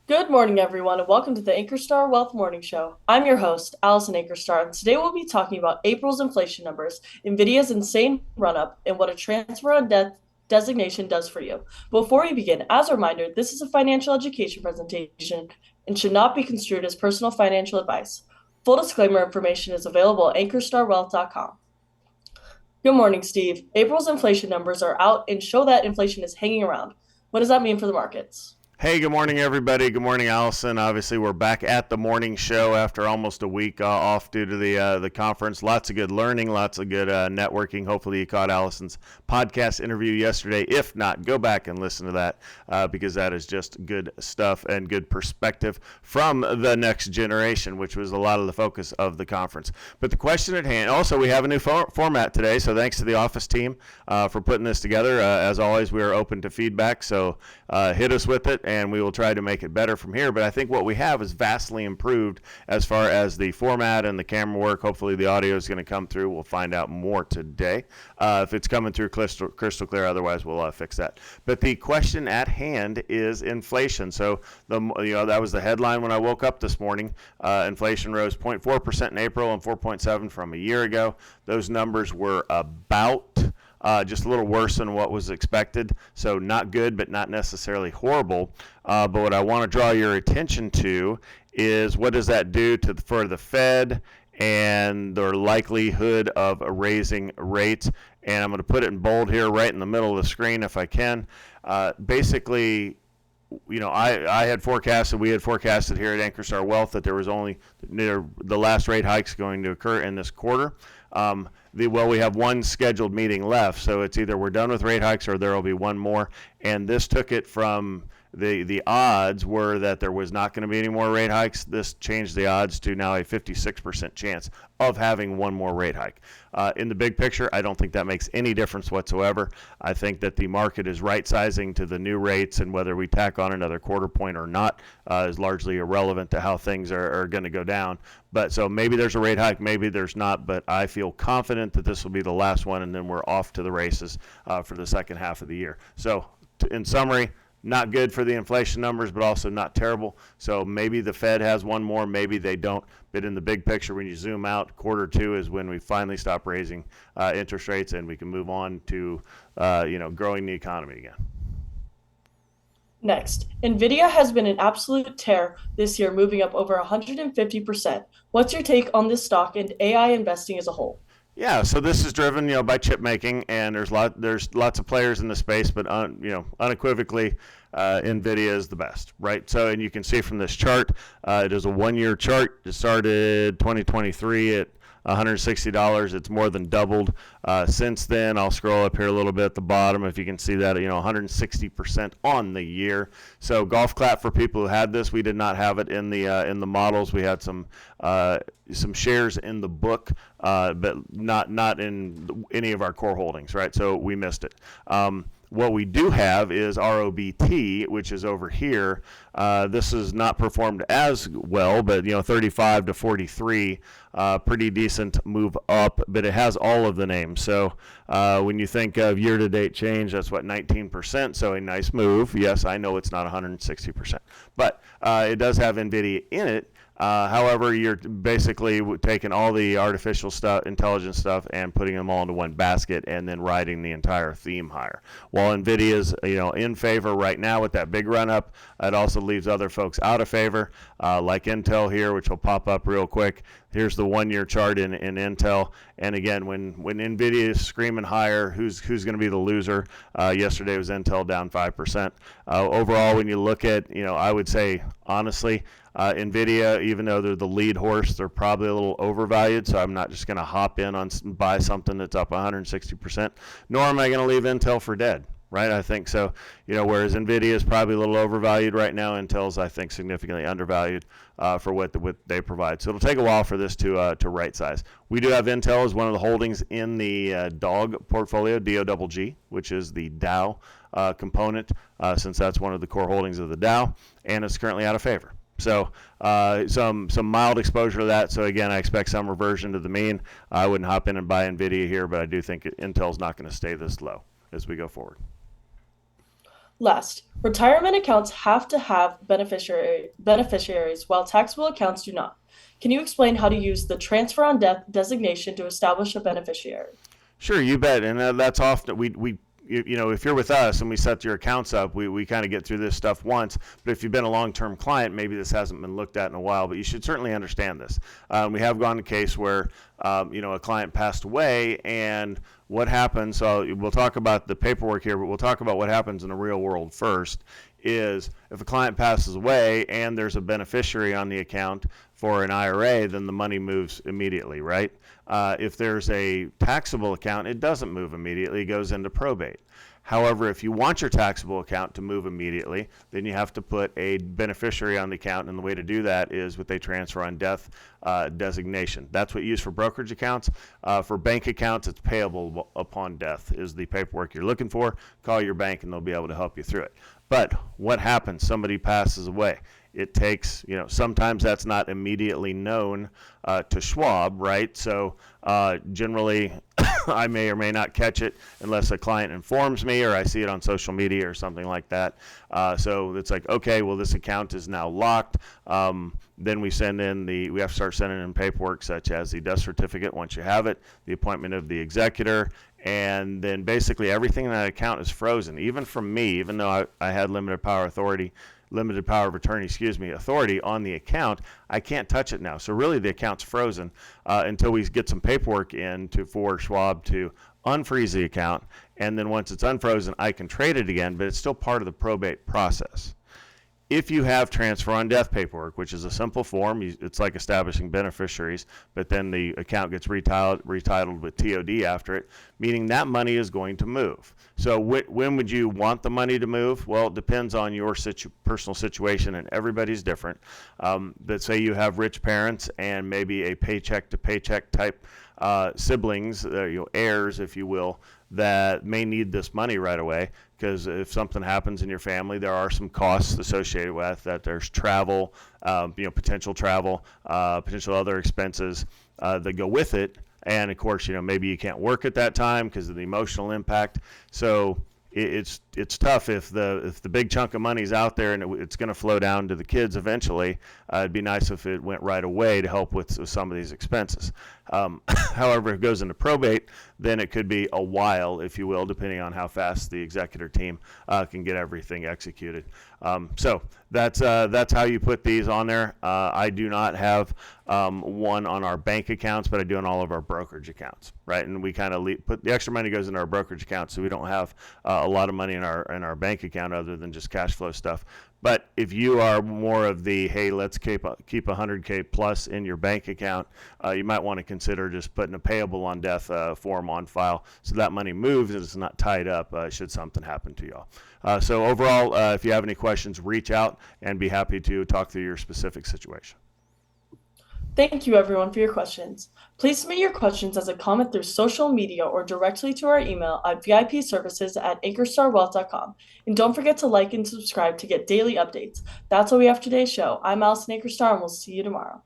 Good morning, everyone, and welcome to the Ankerstar Wealth Morning Show. I'm your host, Allison Ankerstar, and today we'll be talking about April's inflation numbers, Nvidia's insane run-up, and what a transfer on debt designation does for you. Before we begin, as a reminder, this is a financial education presentation and should not be construed as personal financial advice. Full disclaimer information is available at ankerstarwealth.com. Good morning, Steve. April's inflation numbers are out and show that inflation is hanging around. What does that mean for the markets? Hey, good morning, everybody. Good morning, Allison. Obviously, we're back at the morning show after almost a week off due to the conference. Lots of good learning, lots of good networking. Hopefully, you caught Allison's podcast interview yesterday. If not, go back and listen to that because that is just good stuff and good perspective from the next generation, which was a lot of the focus of the conference. But the question at hand, also, we have a new format today, so thanks to the office team for putting this together. As always, we are open to feedback, so hit us with it, and we will try to make it better from here. But I think what we have is vastly improved as far as the format and the camera work. Hopefully the audio is going to come through. We'll find out more today. If it's coming through crystal clear, otherwise we'll fix that. But the question at hand is inflation. So that was the headline when I woke up this morning. Inflation rose 0.4% in April and 4.7% from a year ago. Those numbers were about just a little worse than what was expected. So not good, but not necessarily horrible. But what I want to draw your attention to is what does that do for the Fed and their likelihood of raising rates. And I'm going to put it in bold here right in the middle of the screen if I can. Basically, I had forecasted, we had forecasted here at Ankerstar Wealth that there was only the last rate hikes going to occur in this quarter. We have one scheduled meeting left, so it's either we're done with rate hikes or there will be one more. And this took it from the odds were that there was not going to be any more rate hikes. This changed the odds to now a 56% chance of having one more rate hike. In the big picture, I don't think that makes any difference whatsoever. I think that the market is right-sizing to the new rates, and whether we tack on another quarter point or not is largely irrelevant to how things are going to go down. But so maybe there's a rate hike, maybe there's not, but I feel confident that this will be the last one, and then we're off to the races for the second half of the year. So in summary, not good for the inflation numbers, but also not terrible. So maybe the Fed has one more, maybe they don't. But in the big picture, when you zoom out, quarter two is when we finally stop raising interest rates and we can move on to growing the economy again. Next, Nvidia has been an absolute tear this year, moving up over 150%. What's your take on this stock and AI investing as a whole? Yeah, so this is driven, by chip making, and there's lots of players in the space, but unequivocally, Nvidia is the best, right? So, and you can see from this chart, it is a one-year chart. It started 2023 at $160. It's more than doubled since then. I'll scroll up here a little bit at the bottom if you can see that, 160% on the year. So golf clap for people who had this. We did not have it in the models. We had some shares in the book, but not in any of our core holdings, right? So we missed it. What we do have is ROBT, which is over here. This has not performed as well, but 35 to 43, pretty decent move up, but it has all of the names. So when you think of year-to-date change, that's what, 19%, so a nice move. Yes, I know it's not 160%, but it does have Nvidia in it. However, you're basically taking all the artificial stuff, intelligence stuff, and putting them all into one basket, and then riding the entire theme higher. While Nvidia's in favor right now with that big run up, it also leaves other folks out of favor, like Intel here, which will pop up real quick. Here's the one-year chart in Intel, and again, when Nvidia is screaming higher, who's going to be the loser? Yesterday was Intel down 5%. Overall, when you look at, I would say honestly, Nvidia, even though they're the lead horse, they're probably a little overvalued. So I'm not just going to hop in on buy something that's up 160%. Nor am I going to leave Intel for dead, right? I think so. Whereas Nvidia is probably a little overvalued right now, Intel's I think significantly undervalued for what they provide. So it'll take a while for this to right size. We do have Intel as one of the holdings in the DOG portfolio, DOGG, which is the Dow component, since that's one of the core holdings of the Dow, and it's currently out of favor. So some mild exposure to that. So again, I expect some reversion to the mean. I wouldn't hop in and buy Nvidia here, but I do think Intel's not going to stay this low as we go forward. Last, retirement accounts have to have beneficiaries while taxable accounts do not. Can you explain how to use the transfer on death designation to establish a beneficiary? Sure, you bet. And that's often we if you're with us and we set your accounts up, we kind of get through this stuff once. But if you've been a long-term client, maybe this hasn't been looked at in a while. But you should certainly understand this. We have gone to a case where a client passed away, and what happens. So we'll talk about the paperwork here, but we'll talk about what happens in the real world first. Is if a client passes away and there's a beneficiary on the account for an IRA, then the money moves immediately, right? If there's a taxable account, it doesn't move immediately, it goes into probate. However, if you want your taxable account to move immediately, then you have to put a beneficiary on the account, and the way to do that is with a transfer on death designation. That's what you use for brokerage accounts. For bank accounts, it's payable upon death is the paperwork you're looking for. Call your bank and they'll be able to help you through it. But what happens? Somebody passes away. It takes, sometimes that's not immediately known to Schwab, right? So generally, I may or may not catch it unless a client informs me or I see it on social media or something like that. So it's like, okay, well, this account is now locked. Then we have to start sending in paperwork such as the death certificate once you have it, the appointment of the executor, and then basically everything in that account is frozen. Even from me, even though I had limited power of attorney, authority on the account, I can't touch it now. So really the account's frozen until we get some paperwork in for Schwab to unfreeze the account. And then once it's unfrozen, I can trade it again, but it's still part of the probate process. If you have transfer on death paperwork, which is a simple form, it's like establishing beneficiaries, but then the account gets retitled with TOD after it, meaning that money is going to move. So when would you want the money to move? Well, it depends on your personal situation, and everybody's different. But say you have rich parents and maybe a paycheck to paycheck type siblings, heirs, if you will, that may need this money right away, because if something happens in your family, there are some costs associated with that. There's travel, potential travel, potential other expenses that go with it. And of course, maybe you can't work at that time because of the emotional impact. So it's tough if the big chunk of money is out there and it's going to flow down to the kids eventually. It'd be nice if it went right away to help with some of these expenses. However, if it goes into probate, then it could be a while, if you will, depending on how fast the executor team can get everything executed. So that's how you put these on there. I do not have one on our bank accounts, but I do on all of our brokerage accounts, right? And we kind of put the extra money goes in our brokerage accounts, so we don't have a lot of money in our bank account other than just cash flow stuff. But if you are more of the, hey, let's keep 100K plus in your bank account, you might want to consider just putting a payable on death form on file so that money moves and it's not tied up should something happen to y'all. So overall, if you have any questions, reach out and be happy to talk through your specific situation. Thank you, everyone, for your questions. Please submit your questions as a comment through social media or directly to our email at vipservices@ankerstarwealth.com. And don't forget to like and subscribe to get daily updates. That's all we have for today's show. I'm Allison Ankerstar, and we'll see you tomorrow.